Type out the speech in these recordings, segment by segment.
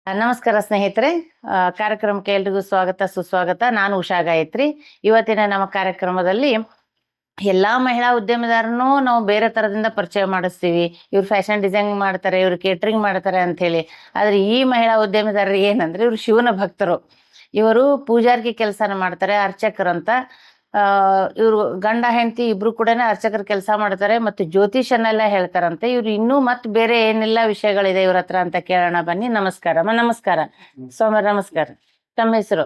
ನಮಸ್ಕಾರ ಸ್ನೇಹಿತರೆ. ಕಾರ್ಯಕ್ರಮಕ್ಕೆ ಎಲ್ರಿಗೂ ಸ್ವಾಗತ ಸುಸ್ವಾಗತ. ನಾನು ಉಷಾ ಗಾಯತ್ರಿ. ಇವತ್ತಿನ ನಮ್ಮ ಕಾರ್ಯಕ್ರಮದಲ್ಲಿ ಎಲ್ಲಾ ಮಹಿಳಾ ಉದ್ಯಮಿದಾರನು ನಾವು ಬೇರೆ ತರದಿಂದ ಪರಿಚಯ ಮಾಡಿಸ್ತೀವಿ. ಇವ್ರು ಫ್ಯಾಷನ್ ಡಿಸೈನಿಂಗ್ ಮಾಡ್ತಾರೆ, ಇವ್ರು ಕೇಟ್ರಿಂಗ್ ಮಾಡ್ತಾರೆ ಅಂತ ಹೇಳಿ. ಆದ್ರೆ ಈ ಮಹಿಳಾ ಉದ್ಯಮಿದಾರರು ಏನಂದ್ರೆ ಇವ್ರು ಶಿವನ ಭಕ್ತರು. ಇವರು ಪೂಜಾರ್ಗಿ ಕೆಲಸನ ಮಾಡ್ತಾರೆ, ಅರ್ಚಕರಂತ. ಇವ್ರು ಗಂಡ ಹೆಂಡತಿ ಇಬ್ರು ಕೂಡ ಅರ್ಚಕರ ಕೆಲಸ ಮಾಡ್ತಾರೆ ಮತ್ತು ಜ್ಯೋತಿಷನ್ನೆಲ್ಲ ಹೇಳ್ತಾರಂತೆ. ಇವ್ರು ಇನ್ನೂ ಮತ್ ಬೇರೆ ಏನೆಲ್ಲ ವಿಷಯಗಳಿದೆ ಇವ್ರ ಹತ್ರ ಅಂತ ಕೇಳೋಣ ಬನ್ನಿ. ನಮಸ್ಕಾರ ನಮಸ್ಕಾರ ಸೋಮರ, ನಮಸ್ಕಾರ. ತಮ್ಮ ಹೆಸರು?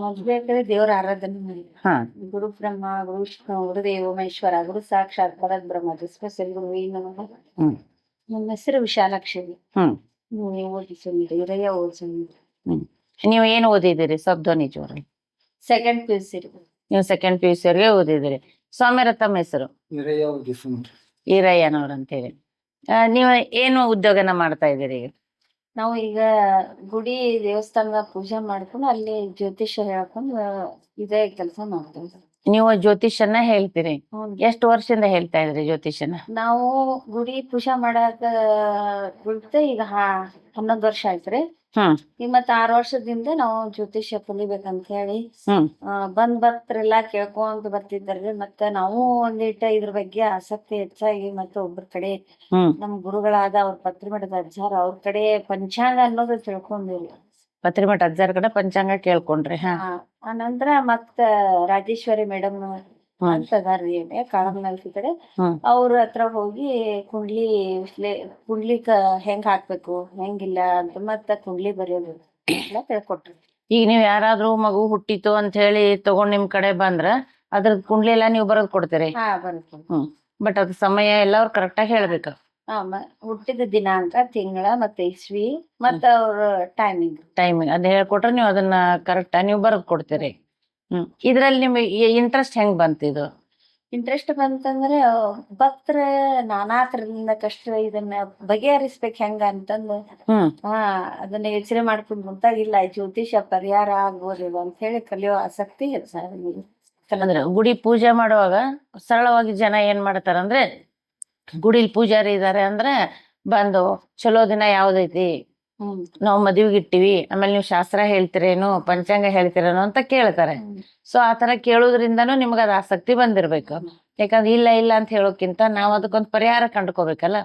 ಮೊದ್ಲೇಕಡೆ ದೇವರ ಆರಾಧನೆ ಮಾಡಿ ಹಾ ಗುರು ಬ್ರಹ್ಮ, ಗುರು ವಿಷ್ಣು, ಗುರುದೇವ ಮಹೇಶ್ವರ, ಗುರು ಸಾಕ್ಷಾತ್ ಪರದ್ ಬ್ರಹ್ಮ, ಸ್ಪೆಷಲ್ ಗುರು ಹ್ಮ್ ನನ್ನ ಹೆಸರು ವಿಶಾಲಾಕ್ಷಿ. ಹ್ಮ್ ನೀವು ಓದಿಸಿದ್ರಿ ಹಿರಿಯ ಓದಿಸಿದ್ರಿ. ಹ್ಮ್ ನೀವು ಏನು ಓದಿದಿರಿ? ಧ್ವನಿ ಜೋರ. Second PUC. ನೀವು ಸೆಕೆಂಡ್ PUC ವರೆಗೆ ಓದಿದಿರಿ. ಸೌಮ್ಯರ, ತಮ್ಮ ಹೆಸರು? ಈರಯ್ಯನವ್ರ ಅಂತೇಳಿ. ನೀವು ಏನು ಉದ್ಯೋಗನ ಮಾಡ್ತಾ ಇದ್ದೀರಿ ಈಗ? ನಾವು ಈಗ ಗುಡಿ ದೇವಸ್ಥಾನದ ಪೂಜೆ ಮಾಡ್ಕೊಂಡು ಅಲ್ಲಿ ಜ್ಯೋತಿಷ್ಯ ಹೇಳ್ಕೊಂಡು ಇದೇ ಕೆಲಸ ಮಾಡ್ತೇವೆ. ನೀವು ಜ್ಯೋತಿಷನ್ನ ಹೇಳ್ತೀರಿ? ಎಷ್ಟು ವರ್ಷದಿಂದ ಹೇಳ್ತಾ ಇದ್ರಿ ಜ್ಯೋತಿಷನ? ನಾವು ಗುಡಿ ಪೂಜೆ ಮಾಡಾಕ ಬಿಡ್ತೆ ಈಗ 11 ವರ್ಷ ಆಯ್ತ್ರಿ. ಈಗ ಮತ್ತ 6 ವರ್ಷದಿಂದ ನಾವು ಜ್ಯೋತಿಷ್ಯ ಕಲಿಬೇಕಂತ ಹೇಳಿ ಭಕ್ತರೆಲ್ಲಾ ಕೇಳ್ಕೊಂತ ಬರ್ತಿದ್ದಾರ್ರಿ. ಮತ್ತೆ ನಾವು ಒಂದಿಟ್ಟ ಇದ್ರ ಬಗ್ಗೆ ಆಸಕ್ತಿ ಹೆಚ್ಚಾಗಿ ಮತ್ತೆ ಒಬ್ರ ಕಡೆ ನಮ್ ಗುರುಗಳಾದ ಅವ್ರ ಪತ್ರಿಮಠದ ಅಜ್ಜಾರ ಅವ್ರ ಕಡೆ ಪಂಚಾಂಗ ಅನ್ನೋದು ತಿಳ್ಕೊಂಡಿರಿ. ಪತ್ರಿಮಠ ಅಜ್ಜಾರ ಕಡೆ ಪಂಚಾಂಗ ಕೇಳ್ಕೊಂಡ್ರಿ? ಆನಂತರ ಮತ್ತ ರಾಜೇಶ್ವರಿ ಮೇಡಮ್ ಅಂತ ಅದಾರ್ರಿ ಕಾಳಮ್ನಲ್ಕಿ ಕಡೆ. ಅವ್ರ ಹತ್ರ ಹೋಗಿ ಕುಂಡ್ಲಿಕ ಹೆಂಗ್ ಹಾಕ್ಬೇಕು ಹೆಂಗಿಲ್ಲ ಅಂತ ಮತ್ತ ಕುಂಡ್ಲಿ ಬರೆಯೋದು ಎಲ್ಲ ತಿಳ್ಕೊಟ್ರಿ. ಈಗ ನೀವ್ ಯಾರಾದ್ರೂ ಮಗು ಹುಟ್ಟಿತು ಅಂತ ಹೇಳಿ ತಗೊಂಡ್ ನಿಮ್ ಕಡೆ ಬಂದ್ರ ಅದ್ರದ್ ಕುಂಡ್ಲಿ ಎಲ್ಲಾ ನೀವು ಬರೋದ್ ಕೊಡ್ತೀರಿ? ಬರುತ್ತೆ. ಬಟ್ ಅದ್ ಸಮಯ ಎಲ್ಲ ಅವ್ರು ಕರೆಕ್ಟ್ ಆಗಿ ಹೇಳ್ಬೇಕು. ಹುಟ್ಟಿದ ದಿನಾಂಕ, ತಿಂಗಳ, ಮತ್ತೆ ಇಸ್ವಿ, ಮತ್ತ ಅವ್ರ ಟೈಮಿಂಗ್ ಅದ್ ಹೇಳ್ಕೊಟ್ರೆ ನೀವು ಅದನ್ನ ಕರೆಕ್ಟ್ ನೀವು ಬರೋದ್ ಕೊಡ್ತೀರಿ. ಇದ್ರಲ್ಲಿ ನಿಮ್ಗೆ ಇಂಟ್ರೆಸ್ಟ್ ಹೆಂಗ್ ಬಂತಿದು? ಇಂಟ್ರೆಸ್ಟ್ ಬಂತಂದ್ರೆ ಭಕ್ತರ ನಾನಾ ತರದಿಂದ ಕಷ್ಟ ಇದನ್ನ ಬಗೆಹರಿಸ್ಬೇಕು ಹೆಂಗ ಅಂತಂದು ಅದನ್ನ ಯೋಚನೆ ಮಾಡ್ಕೊಂಡು ಮುಂತಾಗಿಲ್ಲ ಜ್ಯೋತಿಷ ಪರಿಹಾರ ಆಗ್ಬೋದಿಲ್ಲ ಅಂತ ಹೇಳಿ ಕಲಿಯೋ ಆಸಕ್ತಿ ಅಂದ್ರೆ ಗುಡಿ ಪೂಜೆ ಮಾಡುವಾಗ ಸರಳವಾಗಿ ಜನ ಏನ್ ಮಾಡ್ತಾರಂದ್ರೆ, ಗುಡಿಲಿ ಪೂಜಾರಿ ಇದಾರೆ ಅಂದ್ರೆ ಬಂದು ಚಲೋ ದಿನ ಯಾವ್ದೈತಿ, ನಾವ್ ಮದ್ವಿಗೆ ಇಟ್ಟಿವಿ, ಆಮೇಲೆ ನೀವು ಶಾಸ್ತ್ರ ಹೇಳ್ತಿರೇನು, ಪಂಚಾಂಗ ಹೇಳ್ತಿರೇನು ಅಂತ ಕೇಳ್ತಾರೆ. ಸೊ ಆತರ ಕೇಳೋದ್ರಿಂದನೂ ನಿಮ್ಗ ಅದ್ ಆಸಕ್ತಿ ಬಂದಿರ್ಬೇಕು. ಯಾಕಂದ್ರೆ ಇಲ್ಲ ಇಲ್ಲ ಅಂತ ಹೇಳೋಕ್ಕಿಂತ ನಾವ್ ಅದಕ್ಕೊಂದ್ ಪರಿಹಾರ ಕಂಡುಕೋಬೇಕಲ್ಲ.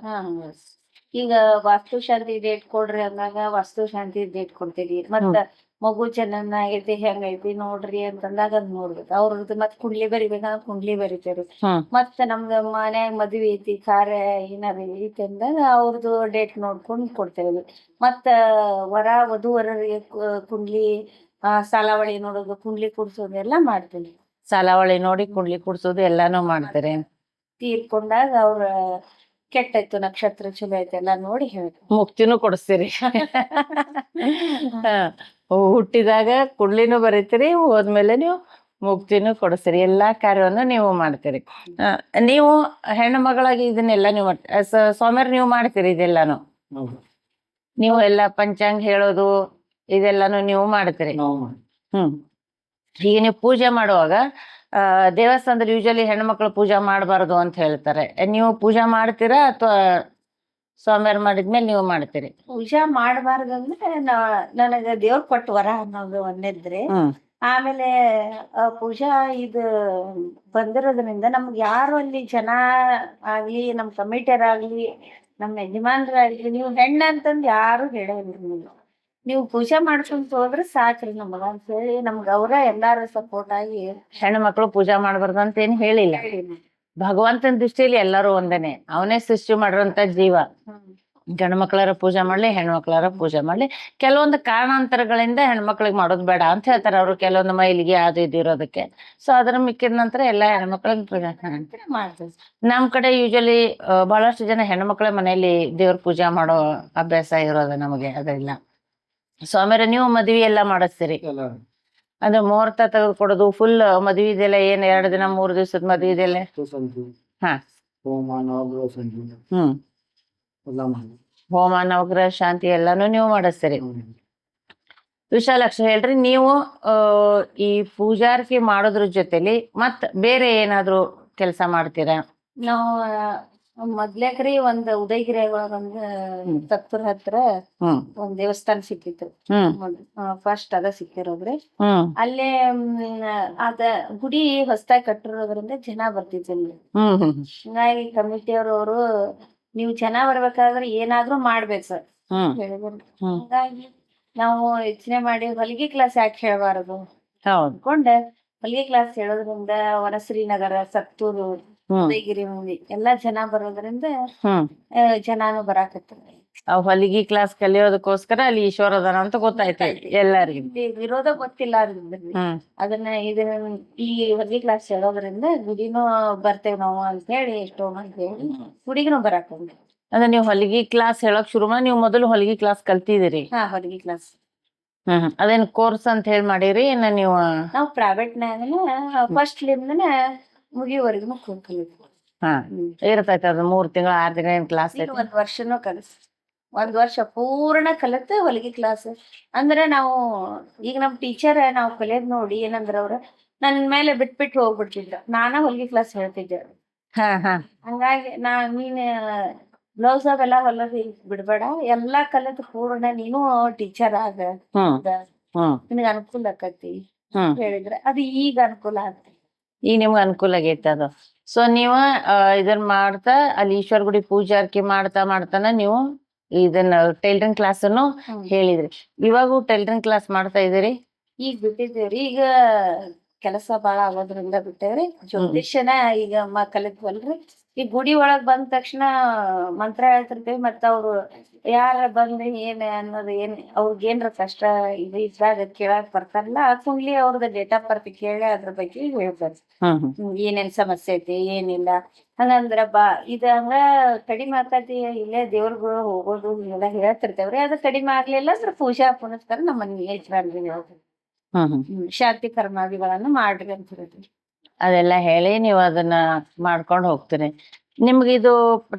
ಈಗ ವಾಸ್ತು ಶಾಂತಿ ಡೇಟ್ ಕೊಡ್ರಿ ಅಂದಾಗ ವಾಸ್ತು ಶಾಂತಿ ಡೇಟ್ ಕೊಡ್ತೀವಿ. ಮತ್ತ ಮಗು ಚೆನ್ನಾಗೈತಿ ಹೆಂಗೈತಿ ನೋಡ್ರಿ ಅಂತಂದಾಗ ಅದ್ ನೋಡ್ಬೇಕು. ಅವ್ರದ್ದು ಮತ್ ಕುಂಡ್ಲಿ ಬರಿಬೇಕಂದ್ರ ಕುಂಡ್ಲಿ ಬರಿತೇವ್ರಿ. ಮತ್ತ ನಮ್ದ ಮನ್ಯಾಗ ಮದ್ವಿ ಐತಿ, ಕಾರ್ಯ ಏನಾರ ಐತಿ ಅಂದಾಗ ಅವ್ರದ್ದು ಡೇಟ್ ನೋಡ್ಕೊಂಡ್ ಕೊಡ್ತೇವಿ. ಮತ್ತ ವಧುವರರಿಗೆ ಕುಂಡ್ಲಿ ಸಾಲಾವಳಿ ನೋಡೋದು, ಕುಂಡ್ಲಿ ಕೂಡ್ಸೋದು ಎಲ್ಲಾ ಮಾಡ್ತೇವಿ. ಸಾಲಾವಳಿ ನೋಡಿ ಕುಂಡ್ಲಿ ಕೂಡ್ಸೋದು ಎಲ್ಲಾನು ಮಾಡ್ತಾರೆ. ತೀರ್ಕೊಂಡಾಗ ಅವ್ರ ಕೆಟ್ಟಾಯ್ತು ನಕ್ಷತ್ರ ಚಲೋ ಐತೆ ಎಲ್ಲಾ ನೋಡಿ ಹೇಳ್ಬೇಕು. ಮುಕ್ತಿನೂ ಕೊಡಿಸ್ತೀರಿ? ಹುಟ್ಟಿದಾಗ ಕುಂಡ್ಲಿನೂ ಬರೀತೀರಿ, ಹೋದ್ಮೇಲೆ ನೀವು ಮುಕ್ತಿನೂ ಕೊಡಿಸ್ತೀರಿ. ಎಲ್ಲಾ ಕಾರ್ಯವನ್ನು ನೀವು ಮಾಡ್ತೀರಿ. ನೀವು ಹೆಣ್ಣು ಮಗಳಾಗಿ ಇದನ್ನೆಲ್ಲ ನೀವು ಸೌಮ್ಯರ್ ನೀವು ಮಾಡ್ತೀರಿ ಇದೆಲ್ಲಾನು? ನೀವು ಎಲ್ಲಾ ಪಂಚಾಂಗ ಹೇಳೋದು ಇದೆಲ್ಲಾನು ನೀವು ಮಾಡ್ತೀರಿ? ಈಗ ನೀವು ಪೂಜೆ ಮಾಡುವಾಗ ದೇವಸ್ಥಾನದಲ್ಲಿ ಯೂಶಲಿ ಹೆಣ್ಮಕ್ಳು ಪೂಜೆ ಮಾಡಬಾರ್ದು ಅಂತ ಹೇಳ್ತಾರೆ. ನೀವು ಪೂಜೆ ಮಾಡ್ತೀರಾ ಅಥವಾ ಸೌಮ್ಯರ್ ಮಾಡಿದ್ಮೇಲೆ ನೀವು ಮಾಡ್ತೀರಿ? ಪೂಜಾ ಮಾಡಬಾರ್ದಂದ್ರೆ ನನಗ ದೇವ್ರ ಕೊಟ್ಟು ವರ ಅನ್ನೋದು ಒಂದೇದ್ರಿ. ಆಮೇಲೆ ಪೂಜಾ ಇದು ಬಂದಿರೋದ್ರಿಂದ ನಮ್ಗೆ ಯಾರು ಅಲ್ಲಿ ಜನ ಆಗ್ಲಿ, ನಮ್ ಕಮಿಟಿಯರ್ ಆಗ್ಲಿ, ನಮ್ ಯಜಮಾನ್ರಾಗ್ಲಿ, ನೀವು ಹೆಣ್ಣ ಅಂತಂದ್ ಯಾರು ಹೇಳೋದಿಲ್ಲ. ನೀವು ಪೂಜೆ ಮಾಡ್ಕೊಂತ ಹೋದ್ರೆ ಸಾಕ್ರಿ ನಮಗ ಅಂತ ಹೇಳಿ ನಮ್ಗ ಅವ್ರ ಎಲ್ಲಾರು ಸಪೋರ್ಟ್ ಆಗಿ. ಹೆಣ್ಣು ಮಕ್ಳು ಪೂಜಾ ಮಾಡ್ಬಾರ್ದು ಅಂತ ಏನ್ ಹೇಳಿಲ್ಲ. ಭಗವಂತನ ದೃಷ್ಟಿಯಲ್ಲಿ ಎಲ್ಲರೂ ಒಂದೇನೆ. ಅವನೇ ಸೃಷ್ಟಿ ಮಾಡಿರೋಂತ ಜೀವ. ಗಂಡು ಮಕ್ಳಾರ ಪೂಜೆ ಮಾಡ್ಲಿ, ಹೆಣ್ಮಕ್ಳಾರ ಪೂಜೆ ಮಾಡ್ಲಿ. ಕೆಲವೊಂದು ಕಾರಣಾಂತರಗಳಿಂದ ಹೆಣ್ಮಕ್ಳಿಗೆ ಮಾಡೋದ್ ಬೇಡ ಅಂತ ಹೇಳ್ತಾರೆ ಅವರು, ಕೆಲವೊಂದು ಮೈಲಿಗೆ ಅದು ಇದು ಇರೋದಕ್ಕೆ. ಸೊ ಅದನ್ನ ಮಿಕ್ಕಿದ ನಂತರ ಎಲ್ಲಾ ಹೆಣ್ಮಕ್ಳಿಗೆ ಪೂಜೆ ಮಾಡ್ತೀವಿ. ನಮ್ ಕಡೆ ಯೂಶಲಿ ಬಹಳಷ್ಟು ಜನ ಹೆಣ್ಮಕ್ಳ ಮನೆಯಲ್ಲಿ ದೇವ್ರ ಪೂಜೆ ಮಾಡೋ ಅಭ್ಯಾಸ ಇರೋದು ನಮಗೆ. ಅದೆಲ್ಲ ಸ್ವಾಮಿಯರ ನೀವು ಮದ್ವಿ ಎಲ್ಲಾ ಮಾಡಿಸ್ತೀರಿ? ಅಂದ್ರೆ ಮುಹೂರ್ತ ತೆಗೆದುಕೊಡೋದು ಫುಲ್ ಮದ್ವಿದೆಲ್ಲ ಏನ್ 2 ದಿನ 3 ದಿವಸದ ಮದ್ವಿದೆಲ್ಲ? ಹೋಮ ನವಗ್ರಹ ಶಾಂತಿ ಎಲ್ಲಾನು ನೀವು ಮಾಡಿಸ್ತೀರಿ. ವಿಶಾಲಾಕ್ಷ ಹೇಳ್ರಿ, ನೀವು ಈ ಪೂಜಾರ್ತಿ ಮಾಡೋದ್ರ ಜೊತೆಲಿ ಮತ್ ಬೇರೆ ಏನಾದ್ರು ಕೆಲಸ ಮಾಡ್ತೀರಾ? ನಾವು ಮೊದ್ಲೇಕ್ರಿ ಒಂದ್ ಉದಯಗಿರಿ ಒಳಗ ಒಂದ್ ತತ್ತೂರ್ ಹತ್ರ ಹ್ಮ್ ಒಂದ್ ದೇವಸ್ಥಾನ ಸಿಕ್ಕಿತ್ತು. ಹ್ಮ್ ಫಸ್ಟ್ ಅದ ಸಿಕ್ಕಿರೋದ್ರಿ. ಹ್ಮ್ ಅಲ್ಲೇ ಅದ ಗುಡಿ ಹೊಸದಾಗಿ ಕಟ್ಟಿರೋದ್ರಿಂದ ಜನ ಬರ್ತಿದ್ದಿಲ್ಲ. ಹ್ಮ್ ಹ್ಮ್ ಹಿಂಗಾಗಿ ಕಮಿಟಿಯವರು ನೀವು ಜನ ಬರ್ಬೇಕಾದ್ರೆ ಏನಾದ್ರೂ ಮಾಡ್ಬೇಕು ಸರ್ ಹ್ಮ್ ಹೇಳಿದ್ರು. ಹ್ಮ್ ಹಿಂಗಾಗಿ ನಾವು ಯೋಚನೆ ಮಾಡಿ ಹೊಲಿಗೆ ಕ್ಲಾಸ್ ಯಾಕೆ ಹೇಳ್ಬಾರದು ಹೌದು. ಅನ್ಕೊಂಡೆ. ಹೊಲಿಗೆ ಕ್ಲಾಸ್ ಹೇಳೋದ್ರಿಂದ ವನಶ್ರೀ ನಗರ, ಸತ್ತೂರು, ಹ್ಮ್ ಉದಯಗಿರಿ ಮಂದಿ ಎಲ್ಲಾ ಜನ ಬರೋದ್ರಿಂದ ಹ್ಮ್ ಜನಾನು ಬರಾಕತ್ತಾರೆ. ಅವ್ ಹೊಲಿಗೆ ಕ್ಲಾಸ್ ಕಲಿಯೋದಕ್ಕೋಸ್ಕರ ಅಲ್ಲಿ ಈಶ್ವರ ಅದಾನ ಅಂತ ಗೊತ್ತಾಯ್ತು ಎಲ್ಲರಿಗೂ. ಇಲ್ಲಿ ವಿರೋಧ ಗೊತ್ತಿಲ್ಲ ಅಂದ್ರಿ. ಹ್ಮ್ ಇದನ್ನ ಈ ಹೊಲಿಗೆ ಕ್ಲಾಸ್ ಹೇಳೋದ್ರಿಂದ ಗುಡಿನೂ ಬರ್ತೇವ್ ನಾವು ಅಂತ ಹೇಳಿ ಎಷ್ಟೋ ಮಂದಿ ಹೇಳಿ ಗುಡಿಗೂ ಬರಾಕಂದ್ರಿ. ಅಂದ್ರೆ ನೀವು ಹೊಲಿಗೆ ಕ್ಲಾಸ್ ಹೇಳಕ್ ಶುರು ಮಾಡಿ, ನೀವು ಮೊದಲು ಹೊಲಿಗೆ ಕ್ಲಾಸ್ ಕಲ್ತಿದಿರಿ? ಹೊಲಿಗೆ ಕ್ಲಾಸ್ ಅದೇನ್ ಕೋರ್ಸ್ ಅಂತ ಹೇಳಿ ಮಾಡಿರಿ ಏನ ನೀವು? ನಾವು ಪ್ರೈವೇಟ್ ನಾಗನ ಫಸ್ಟ್ ಲಿಂದನ ಮುಗಿಯವರೆಗೂ ಕಲಿದ್ವಿ. ಇರ್ತೈತೆ ಅದು 3 ತಿಂಗಳ 6 ತಿಂಗಳ ಏನ್ ಕ್ಲಾಸ್ ಐತಿ? ಒಂದ್ ವರ್ಷನೂ ಒಂದ್ ವರ್ಷ ಪೂರ್ಣ ಕಲಿತ ಹೊಲಿಗೆ ಕ್ಲಾಸ್. ಅಂದ್ರೆ ನಾವು ಈಗ ನಮ್ ಟೀಚರ್ ನಾವ್ ಕಲಿಯೋದ್ ನೋಡಿ ಏನಂದ್ರ ಅವ್ರ ನನ್ ಮೇಲೆ ಬಿಟ್ಬಿಟ್ಟು ಹೋಗ್ಬಿಡ್ತಿದ್ರ. ನಾನ ಹೊಲಿಗೆ ಕ್ಲಾಸ್ ಹೇಳ್ತಿದ್ದೆ. ಹಂಗಾಗಿ ನೀನ್ ಬ್ಲೌಸ್ ಅವೆಲ್ಲ ಹೊಲದ್ ಬಿಡ್ಬೇಡ, ಎಲ್ಲಾ ಕಲಿತು ಪೂರ್ಣ ನೀನು ಟೀಚರ್ ಆಗ, ನಿನಗ ಅನುಕೂಲ ಆಕತಿ ಹೇಳಿದ್ರೆ ಅದು ಈಗ ಅನುಕೂಲ ಆಗ್ತದೆ. ಈಗ ನಿಮ್ಗೆ ಅನುಕೂಲ ಆಗೈತೆ ಅದು. ಸೊ ನೀವ ಇದನ್ನ ಮಾಡ್ತಾ ಅಲ್ಲಿ ಈಶ್ವರ ಗುಡಿ ಪೂಜಾರ್ಕೆ ಮಾಡ್ತಾನ ನೀವು ಇದನ್ನ ಟೈಲರಿಂಗ್ ಕ್ಲಾಸ್ ಅನ್ನು ಹೇಳಿದ್ರಿ. ಇವಾಗೂ ಟೈಲರಿಂಗ್ ಕ್ಲಾಸ್ ಮಾಡ್ತಾ ಇದೀರಿ? ಈಗ ಬಿಟ್ಟಿದ್ದೇವ್ರಿ. ಈಗ ಕೆಲಸ ಬಾಳ ಆಗೋದ್ರಿಂದ ಬಿಟ್ಟೇವ್ರಿ. ಜ್ಯೋತಿಷ್ಯನ ಈಗ ಕಲಿತ್ವಲ್ರಿ. ಈ ಗುಡಿ ಒಳಗ್ ಬಂದ ತಕ್ಷಣ ಮಂತ್ರ ಹೇಳ್ತಿರ್ತೇವಿ. ಮತ್ತ ಅವ್ರು ಯಾರ ಬಂದ್ ಏನ್ ಅನ್ನೋದು ಅವ್ರಿಗೆ ಏನ್ರ ಕಷ್ಟ ಇದ್ರಾಗ ಕೇಳಾಕ್ ಬರ್ತಾರಲ್ಲ, ಆ ಕುಂಡ್ಲಿ ಅವ್ರದ್ದು ಡೇಟ್ ಆಫ್ ಬರ್ತ್ ಕೇಳಿ ಅದ್ರ ಬಗ್ಗೆ ಹೇಳ್ತಾರೆ. ಏನೇನ್ ಸಮಸ್ಯೆ ಐತಿ ಏನಿಲ್ಲ ಹಂಗಂದ್ರ ಹಂಗ ಕಡಿಮೆ ಆಕತಿ. ಇಲ್ಲೇ ದೇವ್ರಗಳು ಹೋಗೋದು ಎಲ್ಲ ಹೇಳ್ತಿರ್ತೇವ್ರಿ. ಅದು ಕಡಿಮೆ ಆಗ್ಲಿಲ್ಲ ಅಂದ್ರೆ ಪೂಜಾ ಪುನಸ್ಕಾರ ನಮ್ಮ ಮನೆ ಯಜಮಾನ್ರಿ ಶಾಂತಿ ಕರ್ಮಾದಿಗಳನ್ನು ಮಾಡ್ರಿ ಅಂತ ಹೇಳ್ತೀವಿ. ಅದೆಲ್ಲ ಹೇಳಿ ನೀವು ಅದನ್ನ ಮಾಡ್ಕೊಂಡು ಹೋಗ್ತೀರಿ. ನಿಮ್ಗೆ ಇದು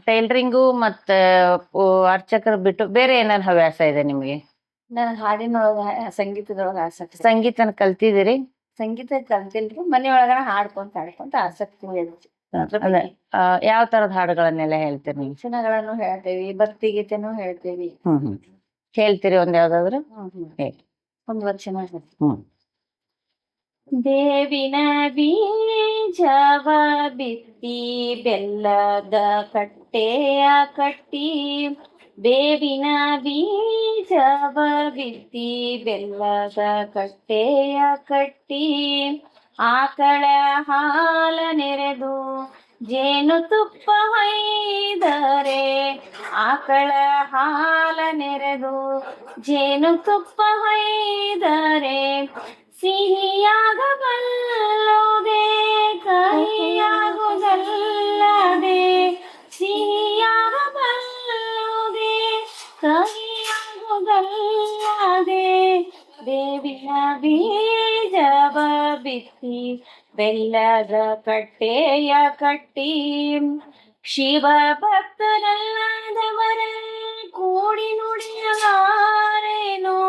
ಟೈಲರಿಂಗು ಮತ್ತ ಅರ್ಚಕರು ಬಿಟ್ಟು ಬೇರೆ ಏನಾರ ಹವ್ಯಾಸ ಇದೆ ನಿಮ್ಗೆ? ನಾನು ಹಾಡಿನೊಳಗ ಸಂಗೀತದೊಳಗ ಆಸಕ್ತಿ. ಸಂಗೀತನ ಕಲ್ತಿದ್ದೀರಿ? ಸಂಗೀತ ಕಲ್ತಿಲ್ರಿ. ಮನೆಯೊಳಗನ ಹಾಡ್ಕೊಂತ ಆಸಕ್ತಿ ಐತಿ. ಯಾವ ತರದ ಹಾಡುಗಳನ್ನೆಲ್ಲ ಹೇಳ್ತೀರಿ ನೀವು? ವಚನಗಳನ್ನು ಹೇಳ್ತೇವಿ, ಭಕ್ತಿ ಗೀತೆನೂ ಹೇಳ್ತೇವಿ. ಹೇಳ್ತೀರಿ ಒಂದ್ ಯಾವ್ದಾದ್ರು? ಒಂದ್ ವಚನ ಹೇಳ್ತೀವಿ. ಬೇವಿನ ಬೀಜವ ಬಿತ್ತಿ ಬೆಲ್ಲದ ಕಟ್ಟೆಯ ಕಟ್ಟಿ, ಬೇವಿನ ಬೀಜವ ಬಿತ್ತಿ ಬೆಲ್ಲದ ಕಟ್ಟೆಯ ಕಟ್ಟಿ, ಆಕಳ ಹಾಲ ನೆರೆದು ಜೇನು ತುಪ್ಪ ಹೊಯ್ದರೆ, ಆಕಳ ಹಾಲ ನೆರೆದು ಜೇನು ತುಪ್ಪ ಹೊಯ್ದರೆ, ಸಿಹಿಯಾಗಬಲ್ಲದೆ ಕಹಿಯಾಗುವುದಲ್ಲದೆ, ಸಿಹಿಯಾಗಬಲ್ಲದೆ ಕಹಿಯಾಗುವುದಲ್ಲದೆ, ಬೇವಿನ ಬೀಜವ ಬಿತ್ತಿ ಬೆಲ್ಲದ ಕಟ್ಟೆಯ ಕಟ್ಟಿ, ಶಿವ ಭಕ್ತರಲ್ಲದವರ ಕೂಡಿ ನುಡಿಯಲಾರೇನೋ,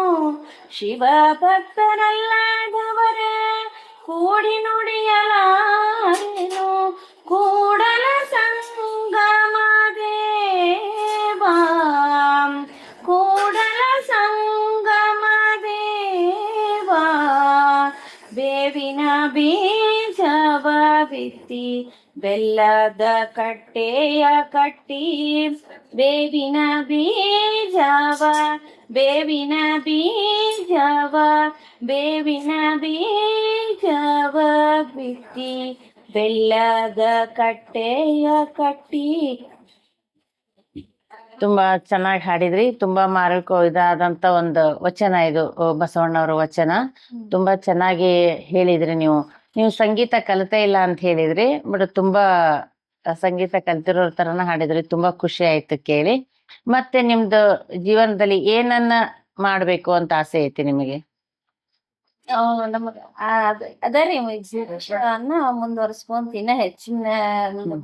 ಶಿವ ಭಕ್ತರಲ್ಲದವರ ಕೂಡಿ ನುಡಿಯಲಾರೇನೋ, ಕೂಡಲ ಸಂಗಮ ದೇವಾ, ಕೂಡಲ ಸಂಗಮ ದೇವಾ, ಬೇವಿನ ಬೀಜವ ಬಿತ್ತಿ ಬೆಲ್ಲದ ಕಟ್ಟೆಯ ಕಟ್ಟಿ, ಬೇವಿನ ಬೀಜವ ಬೇವಿನ ಬೀಜವ ಬೇವಿನ ಬೀಜವ ಬಿತ್ತಿ ಬೆಲ್ಲದ ಕಟ್ಟೆಯ ಕಟ್ಟಿ. ತುಂಬಾ ಚೆನ್ನಾಗಿ ಹಾಡಿದ್ರಿ. ತುಂಬಾ ಇದಾದಂತ ಒಂದು ವಚನ ಇದು, ಬಸವಣ್ಣವ್ರ ವಚನ. ತುಂಬಾ ಚೆನ್ನಾಗಿ ಹೇಳಿದ್ರಿ. ನೀವು ಸಂಗೀತ ಕಲಿತೇ ಇಲ್ಲ ಅಂತ ಹೇಳಿದ್ರಿ, ಬಟ್ ತುಂಬಾ ಸಂಗೀತ ಕಲ್ತಿರೋ ತರನ ಹಾಡಿದ್ರಿ. ತುಂಬಾ ಖುಷಿ ಆಯ್ತು ಕೇಳಿ. ಮತ್ತೆ ನಿಮ್ದು ಜೀವನದಲ್ಲಿ ಏನನ್ನ ಮಾಡ್ಬೇಕು ಅಂತ ಆಸೆ ಐತಿ ನಿಮಗೆ? ನಮಗ ಅದರಿ ಎಕ್ಸಿಬಿಷನ್ ಮುಂದುವರ್ಸ್ಕೊಂತ ಇನ್ನ ಹೆಚ್ಚಿನ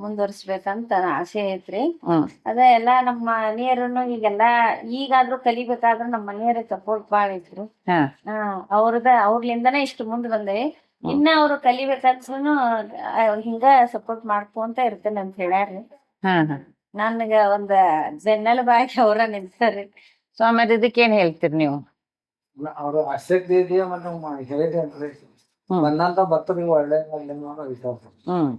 ಮುಂದುವರ್ಸ್ಬೇಕಂತ ಆಸೆ ಐತ್ರಿ. ಅದ ಎಲ್ಲಾ ನಮ್ಮ ಮನೆಯವ್ರನ್ನು ಈಗಾದ್ರೂ ಕಲಿಬೇಕಾದ್ರ ನಮ್ಮ ಮನೆಯವ್ರ ಸಪೋರ್ಟ್ ಬಾಳ ಐತ್ರಿ. ಅವ್ರಲಿಂದನೇ ಇಷ್ಟು ಮುಂದ್ ಬಂದೆ. ಇನ್ನ ಅವ್ರು ಕಲಿಬೇಕಂದ್ರೂ ಹಿಂಗ ಸಪೋರ್ಟ್ ಮಾಡ್ಕೊಂತ ಇರ್ತೇನೆ ಅಂತ ಹೇಳ್ಯಾರ್ರಿ. ಹಾ ಹಾ ನನ್ಗ ಒಂದ್ ಬೆನ್ನೆಲುಬಾಗಿ ಅವ್ರ ನಿಂತಾರಿ. ಸೊ ಆಮೇಲೆ ಇದಕ್ಕೇನ್ ಹೇಳ್ತೀರಿ ನೀವು? ಅವ್ರು ಆಸಕ್ತಿ ಇದೆಯಾ ಮತ್ತೆ ಹೇಳಿದೆ ಅಂದ್ರೆ ಹ್ಮ್ ಬಂದಂತ ಭಕ್ತರಿಗೆ ಒಳ್ಳೆ ವಿಶ್ವಾಸ ಹ್ಮ್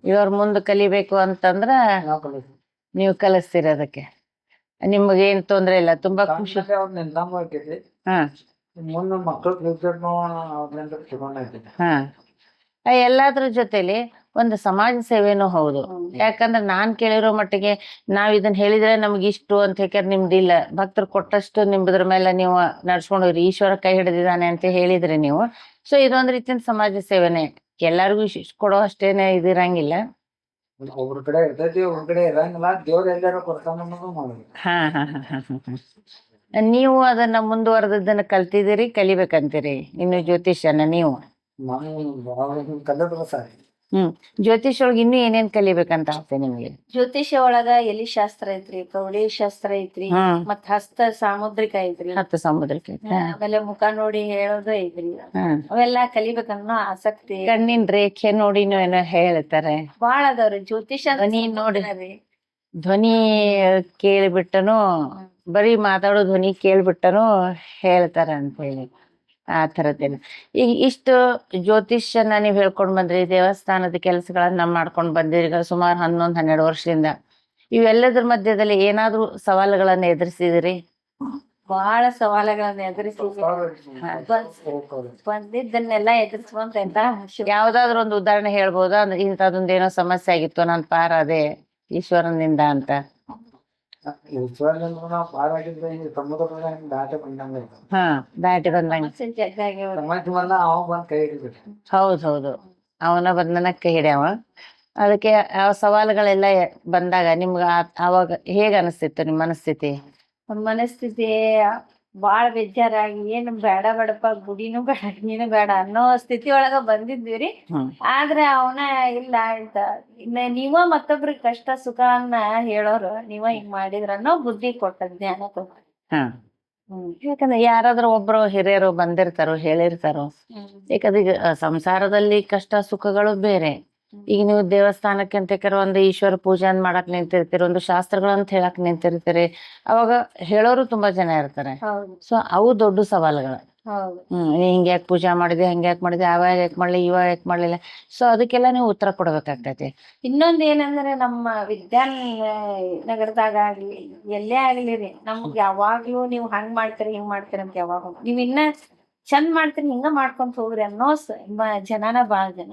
ಇವ್ರ ಮುಂದ್ ಕಲಿಬೇಕು ಅಂತಂದ್ರ ನಾವು ಕಲಿಸ್ತೀವಿ. ನೀವು ಕಲಿಸ್ತೀರಿ ಅದಕ್ಕೆ. ನಿಮ್ಗೆ ಏನ್ ತೊಂದ್ರೆ ಇಲ್ಲ, ತುಂಬಾ ಖುಷಿ. ಕಾರಣಕ್ಕೆ ಅವ್ರು ನಿಂತಂಗ ಆಕೈತಿ. ಹಾ ಮುಂದೆ ಮಕ್ಕಳು ಫ್ಯೂಚರ್ನು ಅವ್ರಿಂದ ತಗೊಂಡೈತಿ. ಹಾ ಎಲ್ಲಾದ್ರ ಜೊತೆಲಿ ಒಂದು ಸಮಾಜ ಸೇವೆನೂ ಹೌದು. ಯಾಕಂದ್ರೆ ನಾನ್ ಕೇಳಿರೋ ಮಟ್ಟಿಗೆ ನಾವ್ ಇದನ್ನ ಹೇಳಿದ್ರೆ ನಮ್ಗೆ ಇಷ್ಟು ಅಂತ ಯಾಕಂದ್ರೆ ನಿಮ್ದಿಲ್ಲ, ಭಕ್ತರು ಕೊಟ್ಟಷ್ಟು ನಿಮ್ದ್ರ ಮೇಲೆ ನೀವು ನಡ್ಸ್ಕೊಂಡು ಹೋಗ್ರಿ, ಈಶ್ವರ ಕೈ ಹಿಡಿದಿದ್ದಾನೆ ಅಂತ ಹೇಳಿದ್ರಿ ನೀವು. ಸೊ ಇದೊಂದ್ ರೀತಿಯ ಸಮಾಜ ಸೇವೆನೆ. ಎಲ್ಲಾರ್ಗು ಇಷ್ಟ್ ಕೊಡೋ ಅಷ್ಟೇನೆ ಇದಿರಂಗಿಲ್ಲ. ಒಬ್ರ ಕಡೆ ಇರ್ತೈತಿ, ಒಬ್ರ ಕಡೆ ಇರಂಗಿಲ್ಲ. ದೇವ್ರ ಎಲ್ಲಾರು ಕೊಡ್ತಾನ ಅನ್ನೋದು ಮಾಡೋದು. ಹಾ ಹಾ ಹಾ ಹಾ ಹಾ ನೀವು ಅದನ್ನ ಮುಂದುವರೆದನ್ನ ಕಲ್ತಿದ್ದೀರಿ, ಕಲಿಬೇಕಂತೀರಿ ಇನ್ನು ಜ್ಯೋತಿಷ್ಯನ ನೀವು? ನಾನು ಕಲಿದ್ರೆ ಸಾರಿ. ಜ್ಯೋತಿಷ್ ಒಳಗೆ ಇನ್ನೂ ಏನೇನ್ ಕಲಿಬೇಕಂತ ಆಸೆ ನಿಮ್ಗೆ? ಜ್ಯೋತಿಷ್ಯ ಒಳಗ ಎಲಿ ಶಾಸ್ತ್ರ ಐತ್ರಿ, ಕವಡಿ ಶಾಸ್ತ್ರ ಐತ್ರಿ, ಮತ್ತ್ ಹಸ್ತ ಸಾಮುದ್ರಿಕ ಐತ್ರಿ, ಹತ್ತು ಸಮುದ್ರಕ್ಕೆ. ಆಮೇಲೆ ಮುಖ ನೋಡಿ ಹೇಳೋದು ಐತ್ರಿ. ಅವೆಲ್ಲಾ ಕಲಿಬೇಕನ್ನೋ ಆಸಕ್ತಿ. ಕಣ್ಣಿನ ರೇಖೆ ನೋಡಿನೂ ಏನೋ ಹೇಳ್ತಾರೆ, ಬಾಳ ಅದಾವ್ರಿ ಜ್ಯೋತಿಷ್ಯ. ಧ್ವನಿ ನೋಡಿ, ಧ್ವನಿ ಕೇಳಿಬಿಟ್ಟನು, ಬರೀ ಮಾತಾಡೋ ಧ್ವನಿ ಕೇಳ್ಬಿಟ್ಟನು ಹೇಳ್ತಾರ ಅಂತ ಹೇಳಿ ಆ ಥರದ್ದೇನು. ಈಗ ಇಷ್ಟು ಜ್ಯೋತಿಷ್ಯನ ನೀವ್ ಹೇಳ್ಕೊಂಡ್ ಬಂದ್ರಿ, ದೇವಸ್ಥಾನದ ಕೆಲಸಗಳನ್ನ ಮಾಡ್ಕೊಂಡ್ ಬಂದಿರಿ ಈಗ ಸುಮಾರು 11-12 ವರ್ಷದಿಂದ. ಇವೆಲ್ಲದ್ರ ಮಧ್ಯದಲ್ಲಿ ಏನಾದ್ರೂ ಸವಾಲುಗಳನ್ನ ಎದುರಿಸಿದಿರಿ? ಬಹಳ ಸವಾಲುಗಳನ್ನ ಎದುರಿಸಿ ಬಂದಿದ್ದನ್ನೆಲ್ಲ ಎದುರಿಸುವಂತ ಯಾವ್ದಾದ್ರು ಒಂದು ಉದಾಹರಣೆ ಹೇಳ್ಬೋದಾ? ಅಂದ್ರೆ ಇಂಥದೊಂದು ಏನೋ ಸಮಸ್ಯೆ ಆಗಿತ್ತು, ನಾನ್ ಪಾರ ಅದೇ ಈಶ್ವರನಿಂದ ಅಂತ. ಈಶ್ವರನಿಂದ ನಾವು ಪಾರಾಗಿದ್ರೆ ಈ ಸಮುದ್ರದ ದಾಟಿ ಬಂದಂಗ. ಹಾ ದಾಟಿ ಬಂದಂಗ. ಸಮಾಜ ಬಂದ ಅವ ಬಂದ್ ಕೈ ಹಿಡಿಬೇಕು. ಹೌದು, ಅವನ ಬಂಧನ ಕೈ ಹಿಡ್ಯಾವ. ಅದಕ್ಕೆ ಆ ಸವಾಲುಗಳೆಲ್ಲ ಬಂದಾಗ ನಿಮ್ಗ ಅವಾಗ ಹೇಗ ಅನಿಸ್ತಿತ್ತು ನಿಮ್ ಮನಸ್ಥಿತಿ? ಮನಸ್ಥಿತಿ ಬಾಳ ಬೇಜಾರಾಗಿ ಏನ್ ಬೇಡ ಬೇಡಪ್ಪ, ಗುಡಿನೂ ಬೇಡ ನೀನು ಬೇಡ ಅನ್ನೋ ಸ್ಥಿತಿ ಒಳಗ ಬಂದಿದ್ವಿರಿ. ಆದ್ರೆ ಅವನ ಇಲ್ಲ ಅಂತ ನೀವ ಮತ್ತೊಬ್ರಿಗೆ ಕಷ್ಟ ಸುಖವನ್ನ ಹೇಳೋರು, ನೀವ ಹಿಂಗ್ ಮಾಡಿದ್ರ ಅನ್ನೋ ಬುದ್ಧಿ ಕೊಟ್ಟ, ಜ್ಞಾನ ಕೊಟ್ಟ. ಯಾಕಂದ್ರೆ ಯಾರಾದ್ರೂ ಒಬ್ರು ಹಿರಿಯರು ಬಂದಿರ್ತಾರೋ, ಹೇಳಿರ್ತಾರೋ. ಯಾಕಂದ್ರೆ ಈಗ ಸಂಸಾರದಲ್ಲಿ ಕಷ್ಟ ಸುಖಗಳು ಬೇರೆ. ಈಗ ನೀವು ದೇವಸ್ಥಾನಕ್ಕೆ ಅಂತ ಒಂದು ಈಶ್ವರ ಪೂಜೆ ಮಾಡಕ್ ನಿಂತಿರ್ತೀರಿ, ಒಂದು ಶಾಸ್ತ್ರಗಳಂತ ಹೇಳಕ್ ನಿಂತಿರ್ತೀರಿ, ಅವಾಗ ಹೇಳೋರು ತುಂಬಾ ಜನ ಇರ್ತಾರೆ. ಸೊ ಅವು ದೊಡ್ಡ ಸವಾಲುಗಳು. ನೀ ಹಿಂಗ್ಯಾಕ್ ಪೂಜಾ ಮಾಡಿದೆ, ಹಂಗ್ಯಾಕ್ ಮಾಡಿದೆ, ಅವಾಗ ಯಾಕೆ ಮಾಡ್ಲಿ, ಇವಾಗ ಯಾಕೆ ಮಾಡ್ಲಿಲ್ಲ. ಸೊ ಅದಕ್ಕೆಲ್ಲ ನೀವು ಉತ್ತರ ಕೊಡ್ಬೇಕಾಗ್ತೈತಿ. ಇನ್ನೊಂದ್ ಏನಂದ್ರೆ ನಮ್ಮ ವಿದ್ಯಾನಗರದಾಗ ಆಗ್ಲಿ ಎಲ್ಲೇ ಆಗ್ಲಿ ರೀ, ನಮ್ಗ್ ಯಾವಾಗ್ಲೂ ನೀವ್ ಹಂಗ್ ಮಾಡ್ತೀರಿ ಹಿಂಗ್ ಮಾಡ್ತೀರಿ ಅಂತ ಯಾವಾಗ ನೀವ್ ಇನ್ನ ಚಂದ್ ಮಾಡ್ತೀರಿ ಹಿಂಗ ಮಾಡ್ಕೊಂತ ಹೋಗ್ರಿ ಅನ್ನೋ ಜನನ ಬಾಳ ಜನ.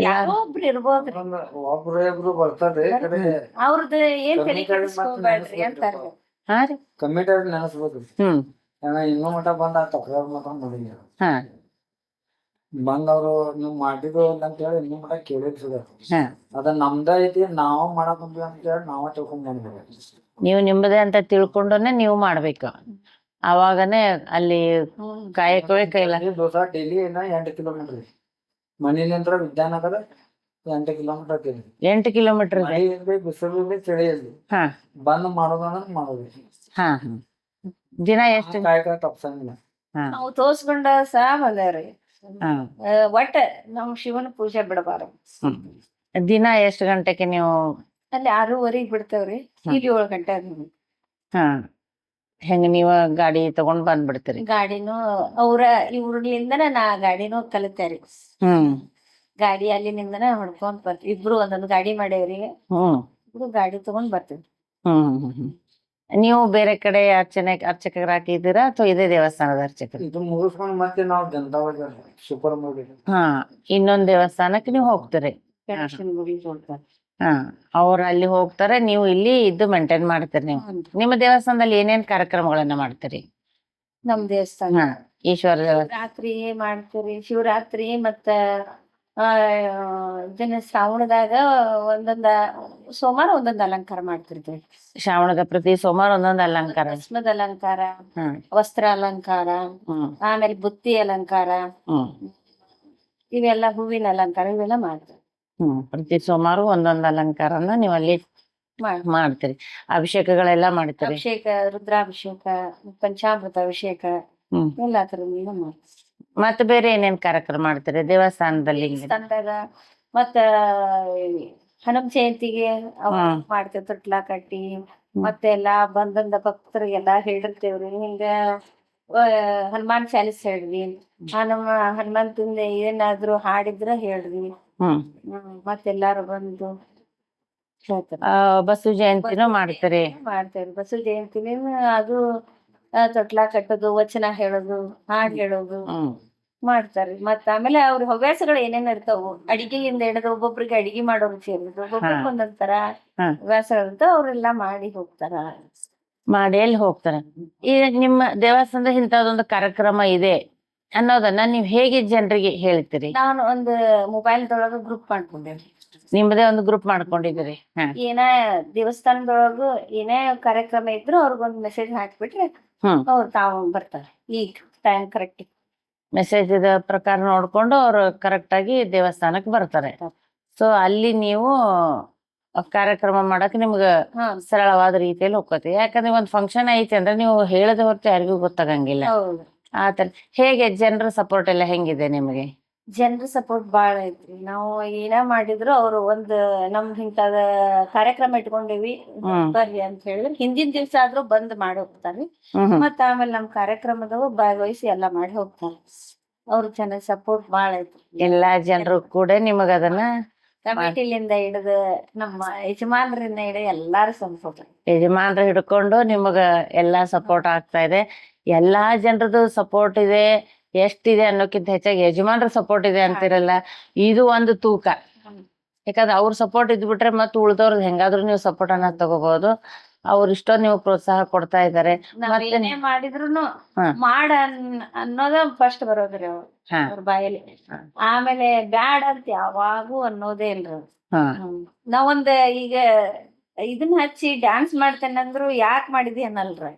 ಯಾರೋ ಒಬ್ರು ಇರ್ಬೋದ್ರಿ, ಒಬ್ರು ಇಬ್ರು ಬರ್ತಾರ್ರಿ. ಅವ್ರದ್ದು ಏನ್ ತಲೆ ಕೆಡಿಸ್ಕೋಬೇಡ್ರಿ ಅಂತಾರ. ಕಮಿಟಿ ಅವ್ರ ನೆನಸ್ಬೇಕು. ಇನ್ನೂ ಮಠ ಬಂದ ತಕ್ರಾರ್ ಮಠ ಮಾಡಿದ್ರು. ಬಂದವ್ರು ನೀವ್ ಮಾಡಿದ್ರು ಅಂತ ಹೇಳಿ ಇನ್ನೂ ಮಠ ಕೇಳಿರ್ಸಿದ. ಅದ ನಮ್ದ ಐತಿ, ನಾವ್ ಮಾಡಕ್ ಬಂದ್ವಿ ಅಂತ ಹೇಳಿ ನಾವ ತಿಳ್ಕೊಂಡ್ ಬಂದ್ವಿ. ನೀವು ನಿಮ್ಮದೇ ಅಂತ ತಿಳ್ಕೊಂಡನೆ ನೀವು ಮಾಡ್ಬೇಕು. ಅವಾಗನೇ ಅಲ್ಲಿ ಕಾಯಕವೇ ಕೈಲ. ದೋಸ ಡೈಲಿ 8 ಕಿಲೋಮೀಟರ್ ಮನಿಲಿಂತ್ರ ವಿದ್ಯಾನಗರ 8 ಕಿಲೋಮೀಟರ್. 8 ಕಿಲೋಮೀಟರ್ ಬಿಸಿಲು ಚಳಿಯಲ್ಲಿ ಬಂದ್ ಮಾಡೋದಂದ್ರೆ ಮಾಡೋದು. ದಿನ ಎಷ್ಟು ಕಾಯಕ ತಪ್ಸಂಗಿಲ್ಲ. ನಾವು ತೋರ್ಸ್ಕೊಂಡ ಸಹ ಬಂದೇವ್ರಿ. ಒಟ್ಟ ನಮ್ ಶಿವನ ಪೂಜೆ ಬಿಡಬಾರ. ದಿನ ಎಷ್ಟು ಗಂಟೆಗೆ ನೀವು ಅಲ್ಲಿ 6:30 ಬಿಡ್ತೇವ್ರಿ, ಇಲ್ಲಿ 7 ಗಂಟೆ. ಹೆಂಗ ನೀವ ಗಾಡಿ ತಗೊಂಡ್ ಬಂದ್ಬಿಡ್ತೀರಿ? ಗಾಡಿನೂ ಇವ್ರಲಿಂದನ ನಾ ಗಾಡಿನೂ ಕಲಿತೇರಿ. ಗಾಡಿ ಅಲ್ಲಿನಿಂದನ ಹೊಡ್ಕೊಂಡ್ ಬರ್ತೀವಿ. ಇಬ್ರು ಒಂದೊಂದ್ ಗಾಡಿ ಮಾಡೇವ್ರಿ, ಇಬ್ರು ಗಾಡಿ ತಗೊಂಡ್ ಬರ್ತೀವಿ. ನೀವು ಬೇರೆ ಕಡೆ ಅರ್ಚಕರ ಹಾಕಿದ್ದೀರಾ ಅಥವಾ ಇದೇ ದೇವಸ್ಥಾನದ ಅರ್ಚಕರು? ಇದು ಮುಗಿಸ್ಕೊಂಡ್ ಮತ್ತೆ ನಾವು ಜನತಾ ಸೂಪರ್ ಮಾರ್ಕೆಟ್ ಇನ್ನೊಂದ್ ದೇವಸ್ಥಾನಕ್ಕೆ ನೀವು ಹೋಗ್ತೀರಿ. ಅವ್ರ ಅಲ್ಲಿ ಹೋಗ್ತಾರೆ, ನೀವು ಇಲ್ಲಿ ಇದ್ದು ಮೇಂಟೈನ್ ಮಾಡ್ತೀರಿ. ನೀವು ನಿಮ್ಮ ದೇವಸ್ಥಾನದಲ್ಲಿ ಏನೇನ್ ಕಾರ್ಯಕ್ರಮಗಳನ್ನ ಮಾಡ್ತೀರಿ? ನಮ್ ದೇವಸ್ಥಾನ ಈಶ್ವರ ರಾತ್ರಿ ಮಾಡ್ತೀರಿ, ಶಿವರಾತ್ರಿ ಮತ್ತ ಇದನ್ನ ಶ್ರಾವಣದಾಗ ಸೋಮವಾರ ಒಂದೊಂದ್ ಅಲಂಕಾರ ಮಾಡ್ತಿರ್ತೀವಿ. ಶ್ರಾವಣದ ಪ್ರತಿ ಸೋಮವಾರ ಒಂದೊಂದ್ ಅಲಂಕಾರ, ಭಸ್ಮದ ಅಲಂಕಾರ, ವಸ್ತ್ರ ಅಲಂಕಾರ, ಆಮೇಲೆ ಬುತ್ತಿ ಅಲಂಕಾರ, ಇವೆಲ್ಲ ಹೂವಿನ ಅಲಂಕಾರ ಇವೆಲ್ಲ ಮಾಡ್ತೀವಿ. ಪ್ರತಿ ಸೋಮವಾರ ಒಂದೊಂದ್ ಅಲಂಕಾರನ ನೀವು ಅಲ್ಲಿ ಮಾಡ್ತೀರಿ. ಅಭಿಷೇಕಗಳೆಲ್ಲ ಮಾಡ್ತೀರಿ? ಅಭಿಷೇಕ, ರುದ್ರಾಭಿಷೇಕ, ಪಂಚಾಮೃತ ಅಭಿಷೇಕ ಎಲ್ಲಾ ತರದ ಮಾಡ್ತೀವಿ. ಮತ್ತೆ ಬೇರೆ ಏನೇನ್ ಕಾರ್ಯಕ್ರಮ ಮಾಡ್ತೀರಿ ದೇವಸ್ಥಾನದಲ್ಲಿ? ಮತ್ತ ಹನುಮ ಜಯಂತಿಗೆ ಮಾಡ್ತೇವ್ ತೊಟ್ಲಾ ಕಟ್ಟಿ ಮತ್ತೆ ಎಲ್ಲಾ ಬಂದಂದ ಭಕ್ತರಿಗೆಲ್ಲಾ ಹೇಳಿರ್ತೇವ್ರಿ. ಹಿಂಗ ಹನುಮಾನ್ ಚಾಲಿಸ್ ಹೇಳ್ರಿ, ಹನುಮಂತಂದ ಏನಾದ್ರು ಹಾಡಿದ್ರ ಹೇಳ್ರಿ. ಮತ್ತೆಲ್ಲಾರು ಬಂದು ಹೇಳ್ತಾರ. ಬಸವ ಜಯಂತಿನೂ ಮಾಡ್ತೀರಿ? ಮಾಡ್ತೇವ್ರಿ. ಬಸವ ಜಯಂತಿನ ಅದು ತೊಟ್ಲಾ ಕಟ್ಟೋದು, ವಚನ ಹೇಳೋದು, ಹಾಡ್ ಹೇಳೋದು ಮಾಡ್ತಾರ್ರಿ. ಮತ್ತ ಆಮೇಲೆ ಅವ್ರ ಹವ್ಯಾಸಗಳು ಏನೇನ್ ಇರ್ತಾವು, ಅಡಿಗೆಯಿಂದ ಹಿಡಿದು ಒಬ್ಬೊಬ್ರಿಗೆ ಅಡಿಗೆ ಮಾಡೋ ರುಚಿ ಇರ್ತದೆ, ಒಬ್ಬೊಬ್ರಿಗೆ ಒಂದೊಂದ್ ತರ ಹವ್ಯಾಸಗಳಿರ್ತಾವ, ಅವ್ರೆಲ್ಲಾ ಮಾಡಿ ಹೋಗ್ತಾರ. ಮಾಡಿ ಎಲ್ಲಿ ಹೋಗ್ತಾರ. ಈಗ ನಿಮ್ಮ ದೇವಸ್ಥಾನದ ಇಂಥದೊಂದು ಕಾರ್ಯಕ್ರಮ ಇದೆ ಅನ್ನೋದನ್ನ ನೀವ್ ಹೇಗೆ ಜನರಿಗೆ ಹೇಳ್ತೀರಿ? ನಾನು ಒಂದು ಮೊಬೈಲ್ದೊಳಗ ಗ್ರೂಪ್ ಮಾಡ್ಕೊಂಡೇವ್ರಿ. ನಿಮ್ಮದೇ ಒಂದು ಗ್ರೂಪ್ ಮಾಡ್ಕೊಂಡಿದ್ದೀರಿ? ಏನ ದೇವಸ್ಥಾನದೊಳಗು ಏನೇ ಕಾರ್ಯಕ್ರಮ ಇದ್ರು ಅವ್ರಿಗೊಂದ್ ಮೆಸೇಜ್ ಹಾಕ್ಬಿಟ್ರೆ ಅವ್ರು ತಾವು ಬರ್ತಾರೆ. ಈಗ ಟೈಮ್ ಕರೆಕ್ಟ್ ಮೆಸೇಜ್ ಪ್ರಕಾರ ನೋಡ್ಕೊಂಡು ಅವ್ರು ಕರೆಕ್ಟ್ ಆಗಿ ದೇವಸ್ಥಾನಕ್ಕೆ ಬರ್ತಾರೆ. ಸೊ ಅಲ್ಲಿ ನೀವು ಕಾರ್ಯಕ್ರಮ ಮಾಡಕ್ ನಿಮ್ಗ ಸರಳವಾದ ರೀತಿಯಲ್ಲಿ ಹೋಗ್ತೈತಿ. ಯಾಕಂದ್ರೆ ಒಂದ್ ಫಂಕ್ಷನ್ ಐತಿ ಅಂದ್ರೆ ನೀವು ಹೇಳದ ಹೊರತು ಯಾರಿಗೂ ಗೊತ್ತಾಗಂಗಿಲ್ಲ. ಆತರ ಹೇಗೆ ಜನರ ಸಪೋರ್ಟ್ ಎಲ್ಲ ಹೆಂಗಿದೆ ನಿಮಗೆ? ಜನರ ಸಪೋರ್ಟ್ ಬಾಳ ಐತ್ರಿ. ನಾವು ಏನ ಮಾಡಿದ್ರು ಅವ್ರು ಒಂದ್ ನಮ್ದ್ ಇಂತದ ಕಾರ್ಯಕ್ರಮ ಇಟ್ಕೊಂಡಿವಿ ಬರ್ರಿ ಅಂತ ಹೇಳಿದ್ರೆ ಹಿಂದಿನ ದಿವ್ಸ ಆದ್ರೂ ಬಂದ್ ಮಾಡಿ ಹೋಗ್ತಾರಿ. ಮತ್ತ ಆಮೇಲೆ ನಮ್ ಕಾರ್ಯಕ್ರಮದಾಗ ಭಾಗವಹಿಸಿ ಎಲ್ಲಾ ಮಾಡಿ ಹೋಗ್ತಾರೆ. ಅವ್ರ ಜನ ಸಪೋರ್ಟ್ ಬಾಳ ಐತ್ರಿ. ಎಲ್ಲಾ ಜನರು ಕೂಡ ನಿಮಗ ಅದನ್ನ ಕಮಿಟಿಲಿಂದ ಹಿಡಿದು ನಮ್ಮ ಯಜಮಾನ್ರಿಂದ ಹಿಡಿದು ಎಲ್ಲಾರು ಸಪೋರ್ಟ್. ಯಜಮಾನ್ರ ಹಿಡ್ಕೊಂಡು ನಿಮಗ ಎಲ್ಲಾ ಸಪೋರ್ಟ್ ಆಗ್ತಾ ಇದೆ. ಎಲ್ಲಾ ಜನರದು ಸಪೋರ್ಟ್ ಇದೆ, ಎಷ್ಟಿದೆ ಅನ್ನೋಕ್ಕಿಂತ ಹೆಚ್ಚಾಗಿ ಯಜಮಾನ್ರ ಸಪೋರ್ಟ್ ಇದೆ ಅಂತಿರಲ್ಲ, ಇದು ಒಂದು ತೂಕ. ಯಾಕಂದ್ರೆ ಅವ್ರ ಸಪೋರ್ಟ್ ಇದ್ಬಿಟ್ರೆ ಮತ್ತೆ ಉಳ್ದವ್ರದ್ ಹೆಂಗಾದ್ರು ನೀವು ಸಪೋರ್ಟ್ ಅನ್ನ ತಗೋಬಹುದು. ಅವ್ರ ಇಷ್ಟೊಂದು ನೀವು ಪ್ರೋತ್ಸಾಹ ಕೊಡ್ತಾ ಇದ್ದಾರೆ. ಏನೇ ಮಾಡಿದ್ರುನು ಮಾಡ ಅನ್ನೋದ ಫಸ್ಟ್ ಬರೋದ್ರಿ ಅವ್ರ ಬಾಯಲ್ಲಿ. ಆಮೇಲೆ ಬ್ಯಾಡ ಅಂತ ಯಾವಾಗೂ ಅನ್ನೋದೇ ಇಲ್ರಿ. ನಾವೊಂದ್ ಈಗ ಇದನ್ನ ಹಚ್ಚಿ ಡ್ಯಾನ್ಸ್ ಮಾಡ್ತೇನಂದ್ರು ಯಾಕೆ ಮಾಡಿದಿ ಅನ್ನಲ್ರಿ,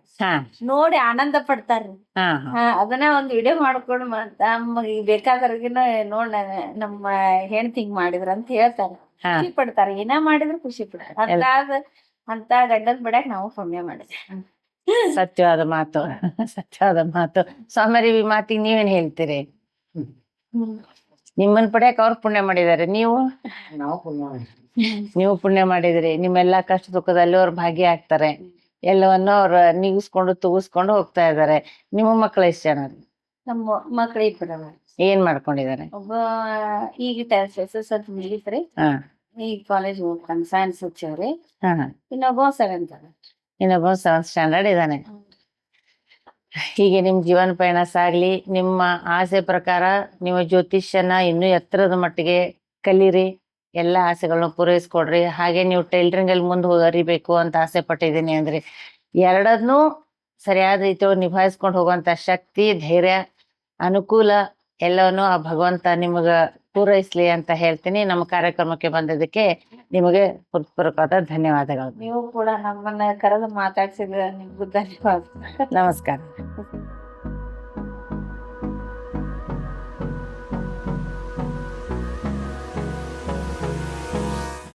ನೋಡಿ ಆನಂದ ಪಡ್ತಾರ್ರಿ. ಅದನ್ನ ಒಂದ್ ವಿಡಿಯೋ ಮಾಡ್ಕೊಂಡು ನಮಗೆ ಬೇಕಾದ್ರಗಿನ ನೋಡ್ ನಮ್ಮ ಹೆಣ್ತಿ ಹಿಂಗ್ ಮಾಡಿದ್ರ ಅಂತ ಹೇಳ್ತಾರ, ಖುಷಿ ಪಡ್ತಾರ. ಏನ ಮಾಡಿದ್ರು ಖುಷಿ ಪಡ್ತಾರ. ಅಂತ ಗಂಡನ್ ಬಿಡಕ್ ನಾವು ಪುಣ್ಯ ಮಾಡಿದ್ವಿ. ಸತ್ಯವಾದ ಮಾತು, ಸತ್ಯವಾದ ಮಾತು. ಸ್ವಾಮಿಯವ್ರ ಈ ಮಾತಿಗೆ ನೀವೇನ್ ಹೇಳ್ತೀರಿ? ನಿಮ್ಮನ್ ಪಡ್ಯಾಕ ಅವ್ರ ಪುಣ್ಯ ಮಾಡಿದಾರೆ, ನೀವು ಪುಣ್ಯ ಮಾಡಿದ್ರಿ. ನಿಮ್ಮೆಲ್ಲಾ ಕಷ್ಟ ಸುಖದಲ್ಲಿ ಅವ್ರು ಭಾಗಿಯಾಗ್ತಾರೆ. ಎಲ್ಲವನ್ನು ಅವ್ರ ನೀಗಿಸ್ಕೊಂಡು ತೂಗಿಸ್ಕೊಂಡು ಹೋಗ್ತಾ ಇದಾರೆ. ನಿಮ್ಮ ಮಕ್ಳು ಎಷ್ಟ್ ಜನ? ನಮ್ಮ ಮಕ್ಳು ಇಬ್ಬರ. ಏನ್ ಮಾಡ್ಕೊಂಡಿದಾರೆ? ಒಬ್ಬ ಈಗ SSLC ಮುಗಿತ್ರಿ, ಈಗ ಕಾಲೇಜ್ ಹೋಗ್ತಾನೆ, ಸೈನ್ಸ್ ಹಚ್ಚವ್ರಿ. ಇನ್ನೊಬ್ಬ 7th. ಇನ್ನೊಬ್ಬ 7th ಸ್ಟ್ಯಾಂಡರ್ಡ್ ಇದಾನೆ. ಹೀಗೆ ನಿಮ್ ಜೀವನ ಪಯಣ ಸಾಗ್ಲಿ. ನಿಮ್ಮ ಆಸೆ ಪ್ರಕಾರ ನೀವು ಜ್ಯೋತಿಷ್ಯನ ಇನ್ನೂ ಎತ್ತರದ ಮಟ್ಟಿಗೆ ಕಲೀರಿ, ಎಲ್ಲಾ ಆಸೆಗಳನ್ನ ಪೂರೈಸ್ಕೊಡ್ರಿ. ಹಾಗೆ ನೀವು ಟೈಲರಿಂಗ್ ಅಲ್ಲಿ ಮುಂದೆ ಅರಿಬೇಕು ಅಂತ ಆಸೆ ಪಟ್ಟಿದ್ದೀನಿ ಅಂದ್ರೆ ಎರಡನ್ನೂ ಸರಿಯಾದ ರೀತಿಯೊಳಗೆ ನಿಭಾಯಿಸ್ಕೊಂಡು ಹೋಗುವಂತ ಶಕ್ತಿ, ಧೈರ್ಯ, ಅನುಕೂಲ ಎಲ್ಲವನ್ನು ಆ ಭಗವಂತ ನಿಮಗ ಪೂರೈಸ್ಲಿ ಅಂತ ಹೇಳ್ತೀನಿ. ನಮ್ಮ ಕಾರ್ಯಕ್ರಮಕ್ಕೆ ಬಂದಿದ್ದಕ್ಕೆ ನಿಮಗೆ ಹೃತ್ಪೂರ್ವಕವಾದ ಧನ್ಯವಾದಗಳು. ನೀವು ಕೂಡ ನಮ್ಮನ್ನ ಕರೆದು ಮಾತಾಡ್ಸಿದ್ರೆ ನಿಮ್ಗೂ ಧನ್ಯವಾದ. ನಮಸ್ಕಾರ.